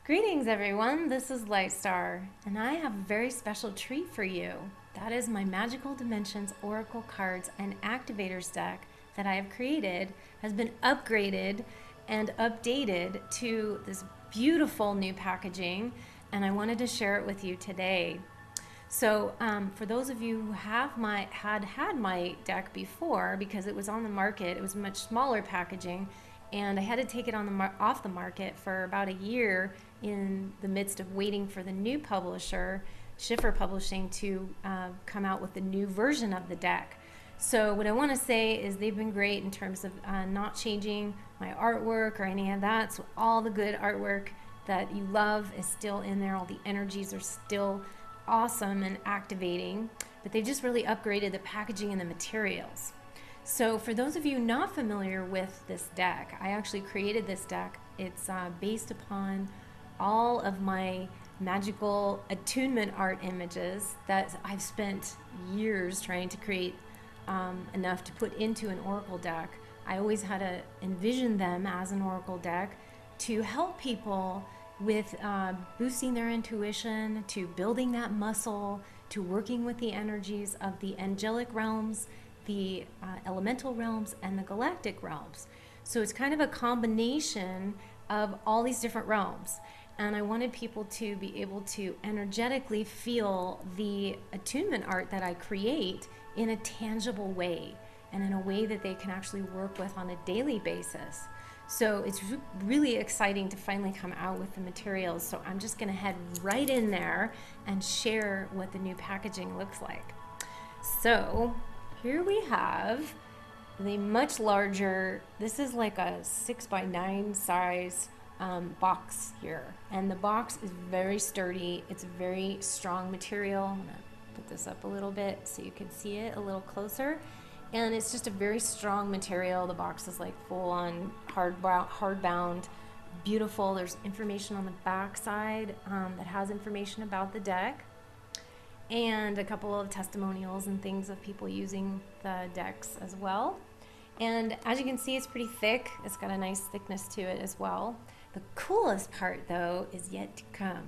Greetings everyone, this is Lightstar, and I have a very special treat for you. That is my Magical Dimensions Oracle Cards and Activators deck that I have created has been upgraded and updated to this beautiful new packaging, and I wanted to share it with you today. So for those of you who have had my deck before, because it was on the market, it was much smaller packaging, and I had to take it off the market for about a year in the midst of waiting for the new publisher, Schiffer Publishing, to come out with the new version of the deck. So what I want to say is they've been great in terms of not changing my artwork or any of that. So all the good artwork that you love is still in there. All the energies are still awesome and activating, but they just really upgraded the packaging and the materials. So for those of you not familiar with this deck, I actually created this deck. It's based upon all of my magical attunement art images that I've spent years trying to create enough to put into an oracle deck. I always had to envision them as an oracle deck to help people with boosting their intuition, to building that muscle, to working with the energies of the angelic realms, the elemental realms, and the galactic realms. So it's kind of a combination of all these different realms. And I wanted people to be able to energetically feel the attunement art that I create in a tangible way, and in a way that they can actually work with on a daily basis. So it's really exciting to finally come out with the materials. So I'm just going to head right in there and share what the new packaging looks like. So here we have the much larger, this is like a 6x9 size box here. And the box is very sturdy. It's a very strong material. I'm going to put this up a little bit so you can see it a little closer. And it's just a very strong material. The box is like full on hardbound, beautiful. There's information on the back side that has information about the deck, and a couple of testimonials and things of people using the decks as well. And as you can see, it's pretty thick. It's got a nice thickness to it as well. The coolest part though is yet to come.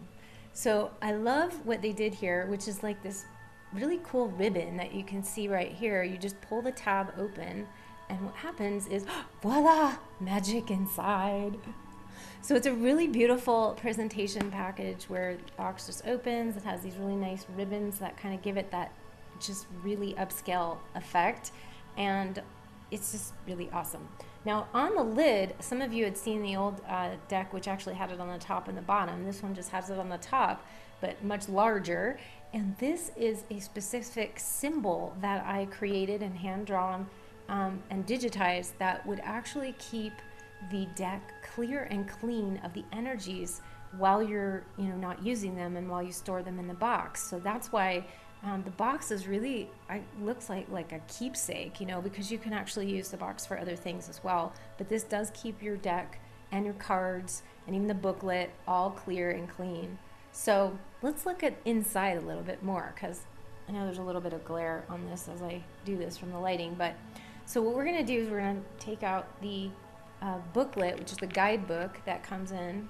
So I love what they did here, which is like this really cool ribbon that you can see right here. You just pull the tab open, and what happens is, voila, magic inside. So it's a really beautiful presentation package where the box just opens. It has these really nice ribbons that kind of give it that just really upscale effect, and it's just really awesome. Now on the lid, some of you had seen the old deck, which actually had it on the top and the bottom. This one just has it on the top, but much larger. And this is a specific symbol that I created and hand-drawn and digitized that would actually keep the deck clear and clean of the energies while you're not using them and while you store them in the box. So that's why the box is really, looks like a keepsake, because you can actually use the box for other things as well. But this does keep your deck and your cards and even the booklet all clear and clean. So let's look at inside a little bit more, because I know there's a little bit of glare on this as I do this from the lighting. But so what we're going to do is we're going to take out the booklet, which is the guidebook that comes in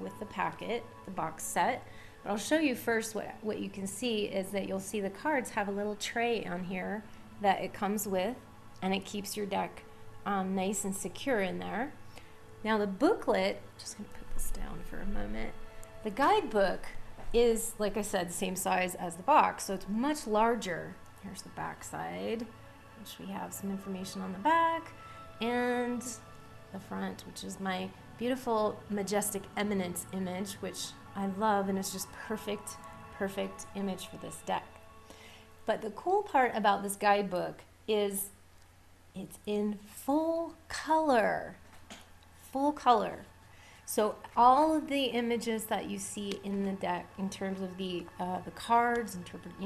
with the packet, the box set. But I'll show you first what you can see is that you'll see the cards have a little tray on here that it comes with, and it keeps your deck nice and secure in there. Now the booklet, just going to put this down for a moment. The guidebook is, like I said, the same size as the box, so it's much larger. Here's the back side, which we have some information on the back, and the front, which is my beautiful majestic eminence image, which I love, and it's just perfect image for this deck. But the cool part about this guidebook is it's in full color. So all of the images that you see in the deck, in terms of the cards,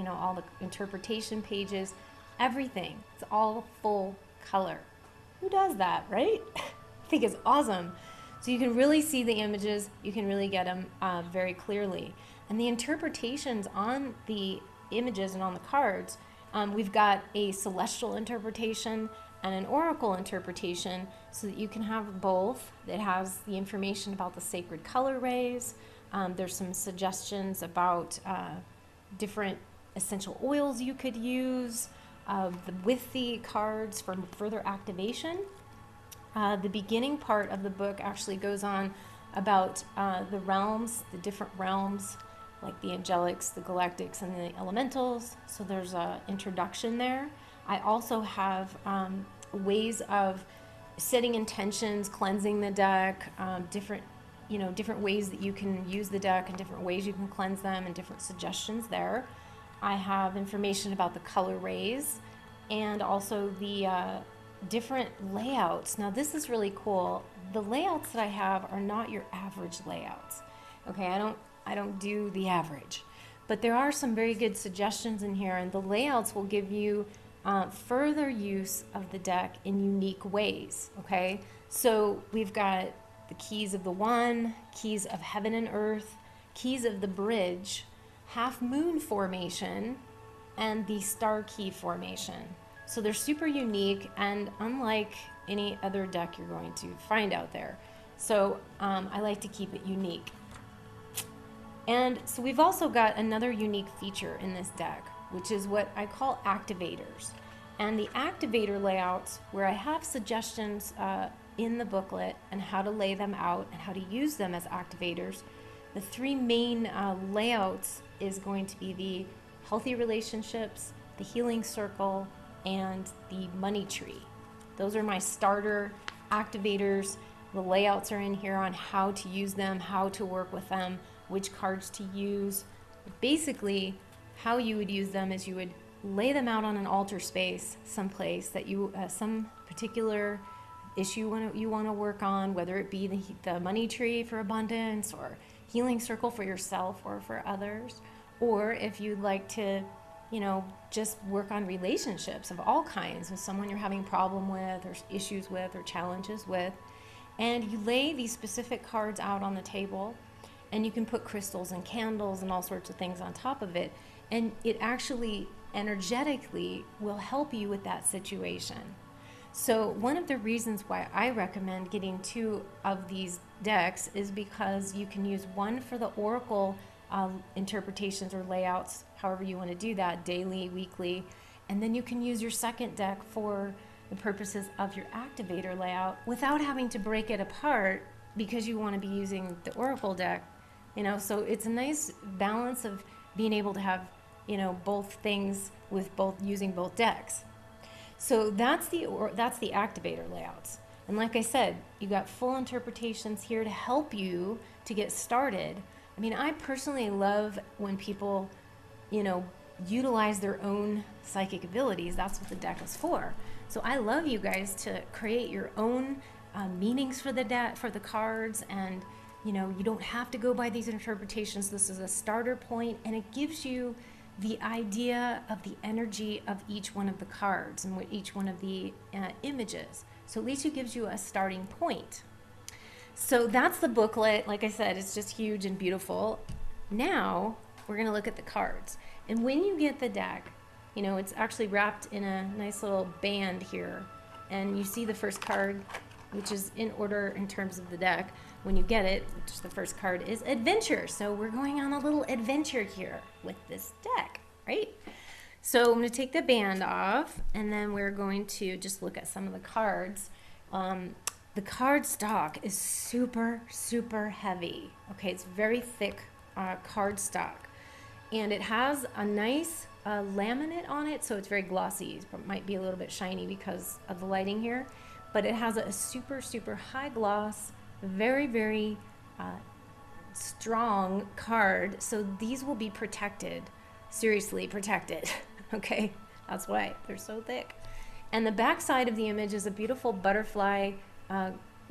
all the interpretation pages, everything, it's all full color. Who does that, right? I think it's awesome. So you can really see the images, you can really get them very clearly. And the interpretations on the images and on the cards, we've got a celestial interpretation and an oracle interpretation, so that you can have both. It has the information about the sacred color rays, There's some suggestions about different essential oils you could use with the cards for further activation. The beginning part of the book actually goes on about the realms, the different realms, like the Angelics, the Galactics, and the Elementals. So there's an introduction there. I also have ways of setting intentions, cleansing the deck, different ways that you can use the deck and different ways you can cleanse them, and different suggestions there. I have information about the color rays and also the different layouts. Now this is really cool. The layouts that I have are not your average layouts. Okay, I don't do the average, but there are some very good suggestions in here, and the layouts will give you further use of the deck in unique ways. Okay, so we've got the keys of the one, keys of heaven and earth, keys of the bridge, half moon formation, and the star key formation. So they're super unique and unlike any other deck you're going to find out there. So I like to keep it unique. And so we've also got another unique feature in this deck, which is what I call activators. And the activator layouts, where I have suggestions in the booklet and how to lay them out and how to use them as activators, the three main layouts is going to be the healthy relationships, the healing circle, and the money tree. Those are my starter activators. The layouts are in here on how to use them, how to work with them, which cards to use. Basically, how you would use them is you would lay them out on an altar space someplace that you, some particular issue you want to work on, whether it be the money tree for abundance or healing circle for yourself or for others, or if you'd like to, just work on relationships of all kinds with someone you're having problem with or issues with or challenges with. And you lay these specific cards out on the table, and you can put crystals and candles and all sorts of things on top of it, and it actually energetically will help you with that situation. So one of the reasons why I recommend getting 2 of these decks is because you can use one for the oracle interpretations or layouts, however you want to do that, daily, weekly, and then you can use your second deck for the purposes of your activator layout without having to break it apart because you want to be using the oracle deck. So it's a nice balance of being able to have both things with using both decks. So that's the activator layouts. And like I said, you got full interpretations here to help you to get started. I mean, I personally love when people, utilize their own psychic abilities. That's what the deck is for. So I love you guys to create your own meanings for the deck, for the cards, and you don't have to go by these interpretations. This is a starter point, and it gives you the idea of the energy of each one of the cards and what each one of the images. So at least it gives you a starting point. So that's the booklet. Like I said, it's just huge and beautiful. Now we're going to look at the cards. And when you get the deck, it's actually wrapped in a nice little band here. And you see the first card, which is in order in terms of the deck. When you get it, which the first card is Adventure. So we're going on a little adventure here with this deck, right? So I'm going to take the band off, and then we're going to just look at some of the cards. The card stock is super, super heavy. Okay, it's very thick card stock. And it has a nice laminate on it, so it's very glossy. It might be a little bit shiny because of the lighting here. But it has a super, super high gloss, very, very strong card. So these will be protected, seriously protected. Okay, that's why they're so thick. And the back side of the image is a beautiful butterfly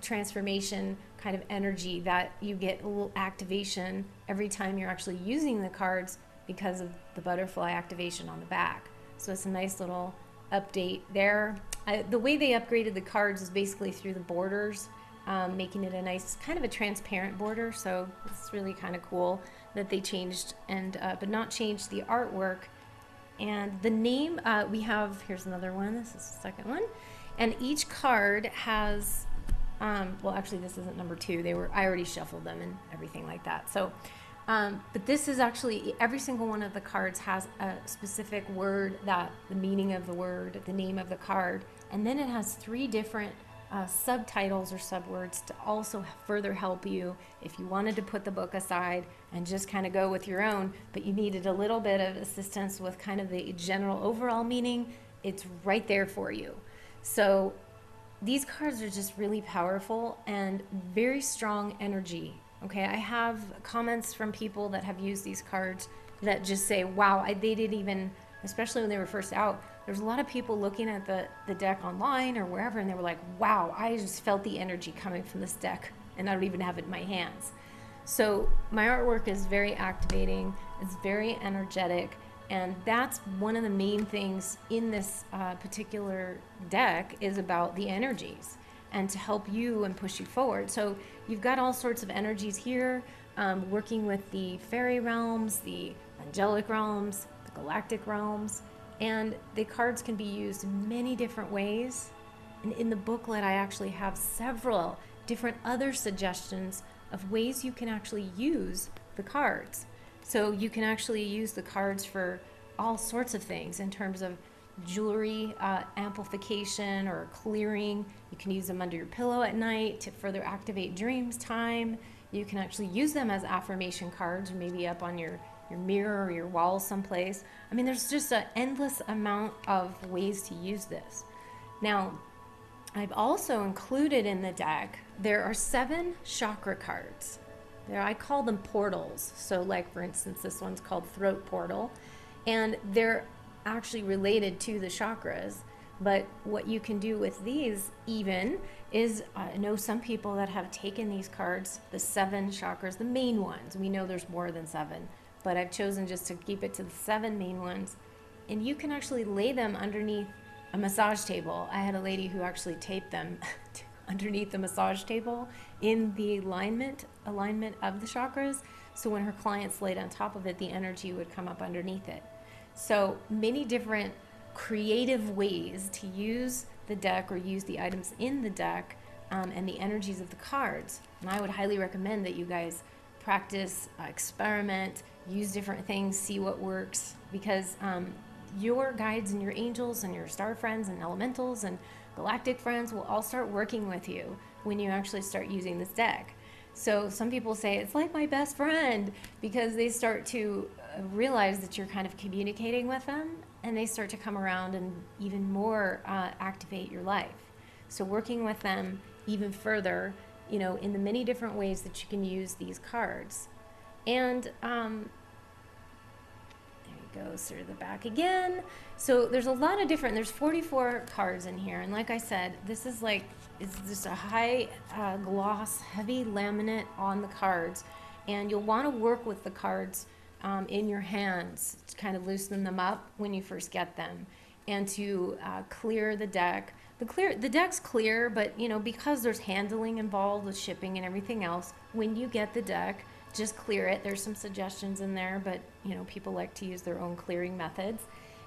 transformation kind of energy that you get a little activation every time you're actually using the cards because of the butterfly activation on the back. So it's a nice little update there. The way they upgraded the cards is basically through the borders, making it a nice kind of a transparent border. So it's really kind of cool that they changed but not changed the artwork. And the name we have, here's another one, this is the second one, and each card has Well, actually, this isn't number 2. I already shuffled them and everything like that. So, but this is actually, every single one of the cards has a specific word, that the meaning of the word, the name of the card, and then it has 3 different subtitles or subwords to also further help you if you wanted to put the book aside and just kind of go with your own, but you needed a little bit of assistance with kind of the general overall meaning. It's right there for you. So these cards are just really powerful and very strong energy. Okay, I have comments from people that have used these cards that just say, wow, they didn't even, especially when they were first out, there's a lot of people looking at the deck online or wherever, and they were like, wow, I just felt the energy coming from this deck, and I don't even have it in my hands. So my artwork is very activating, it's very energetic, and that's one of the main things in this particular deck is about the energies and to help you and push you forward. So you've got all sorts of energies here, working with the Faerie realms, the Angelic realms, the Galactic realms, and the cards can be used in many different ways. And in the booklet, I actually have several different other suggestions of ways you can actually use the cards. So you can actually use the cards for all sorts of things in terms of jewelry amplification or clearing. You can use them under your pillow at night to further activate dreams time. You can actually use them as affirmation cards, maybe up on your mirror or your wall someplace. I mean, there's just an endless amount of ways to use this. Now, I've also included in the deck, there are 7 chakra cards. I call them portals. So like, for instance, this one's called Throat Portal, and they're actually related to the chakras. But what you can do with these even is, I know some people that have taken these cards, the 7 chakras, the main ones. We know there's more than 7, but I've chosen just to keep it to the 7 main ones. And you can actually lay them underneath a massage table. I had a lady who actually taped them underneath the massage table in the alignment of the chakras. So when her clients laid on top of it, the energy would come up underneath it. So many different creative ways to use the deck or use the items in the deck and the energies of the cards. And I would highly recommend that you guys practice, experiment, use different things, see what works, because your guides and your angels and your star friends and elementals and galactic friends will all start working with you when you actually start using this deck. So some people say it's like my best friend because they start to realize that you're kind of communicating with them, and they start to come around and even more activate your life. So working with them even further, you know, in the many different ways that you can use these cards. And goes through the back again. So there's a lot of different, there's 44 cards in here, and like I said, this is like, it's just a high gloss, heavy laminate on the cards, and you'll want to work with the cards in your hands to kind of loosen them up when you first get them, and to clear the deck. The deck's clear, but you know, because there's handling involved with shipping and everything else, when you get the deck, just clear it. There's some suggestions in there, but you know, people like to use their own clearing methods.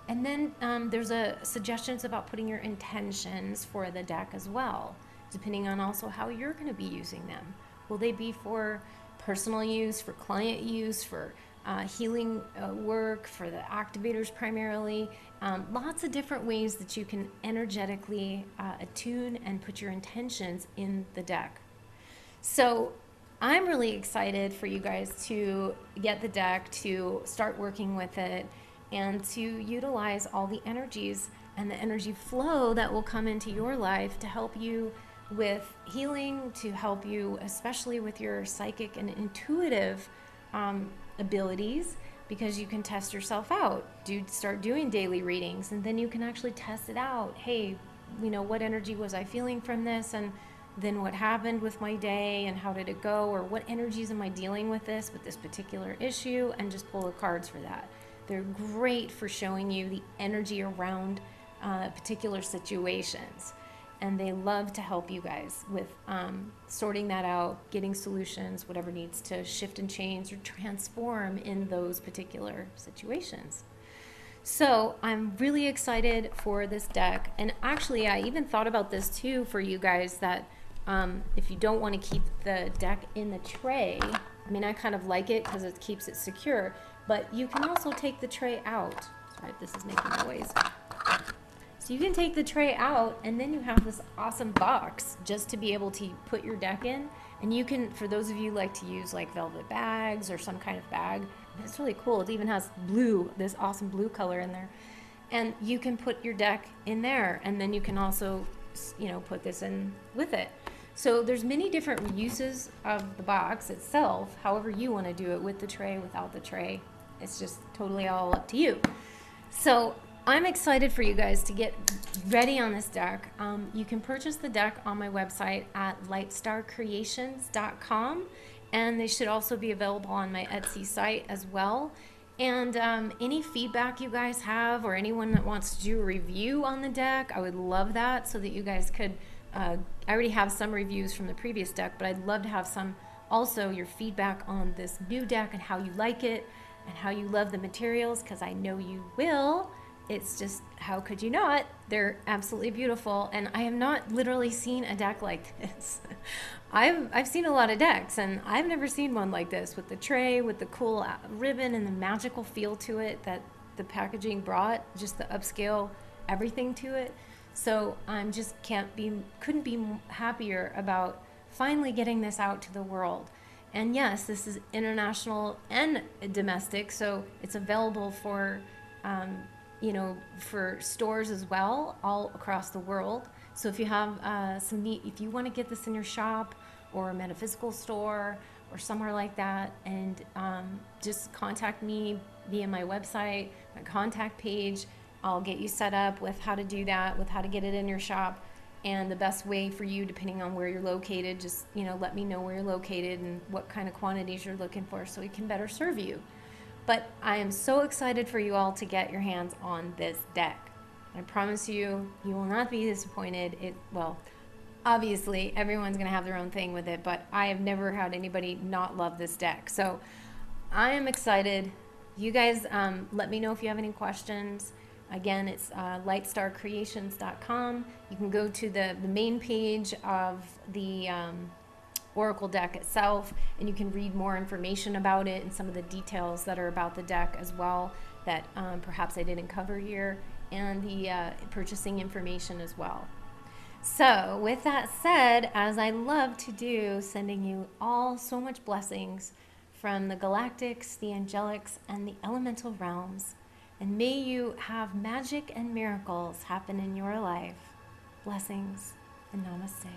And then there's suggestions about putting your intentions for the deck as well, depending on also how you're going to be using them. Will they be for personal use, for client use, for healing work, for the activators primarily? Lots of different ways that you can energetically attune and put your intentions in the deck. So I'm really excited for you guys to get the deck, to start working with it, and to utilize all the energies and the energy flow that will come into your life to help you with healing, to help you especially with your psychic and intuitive abilities, because you can test yourself out. Start doing daily readings, and then you can actually test it out. Hey, you know, what energy was I feeling from this, and then what happened with my day, and how did it go, or what energies am I dealing with this particular issue, and just pull the cards for that. They're great for showing you the energy around particular situations, and they love to help you guys with sorting that out, getting solutions, whatever needs to shift and change or transform in those particular situations. So I'm really excited for this deck, and actually I even thought about this too for you guys that If you don't want to keep the deck in the tray, I mean, I kind of like it because it keeps it secure, but you can also take the tray out. Sorry, this is making noise. So you can take the tray out, and then you have this awesome box just to be able to put your deck in. And you can, for those of you who like to use like velvet bags or some kind of bag, it's really cool. It even has blue, this awesome blue color in there. And you can put your deck in there, and then you can also, you know, put this in with it. So there's many different uses of the box itself, however you want to do it, with the tray, without the tray. It's just totally all up to you. So I'm excited for you guys to get ready on this deck. You can purchase the deck on my website at lightstarcreations.com, and they should also be available on my Etsy site as well. And any feedback you guys have, or anyone that wants to do a review on the deck, I would love that, so that you guys could, I already have some reviews from the previous deck, but I'd love to have some, also your feedback on this new deck and how you like it and how you love the materials, because I know you will. It's just, how could you not? They're absolutely beautiful, and I have not literally seen a deck like this. I've seen a lot of decks, and I've never seen one like this, with the tray, with the cool ribbon and the magical feel to it that the packaging brought, just the upscale everything to it. So I'm just couldn't be happier about finally getting this out to the world. And yes, this is international and domestic, so it's available for you know, for stores as well, all across the world. So if you have if you want to get this in your shop or a metaphysical store or somewhere like that, and just contact me via my website, my contact page. I'll get you set up with how to do that, with how to get it in your shop, and the best way for you, depending on where you're located. Just, you know, let me know where you're located and what kind of quantities you're looking for, so we can better serve you. But I am so excited for you all to get your hands on this deck. I promise you, you will not be disappointed. Well, obviously, everyone's going to have their own thing with it, but I have never had anybody not love this deck. So I am excited. You guys, let me know if you have any questions. Again, it's lightstarcreations.com. You can go to the main page of the Oracle deck itself, and you can read more information about it and some of the details that are about the deck as well that perhaps I didn't cover here, and the purchasing information as well. So with that said, as I love to do, sending you all so much blessings from the Galactics, the Angelics, and the elemental realms, and may you have magic and miracles happen in your life. Blessings and namaste.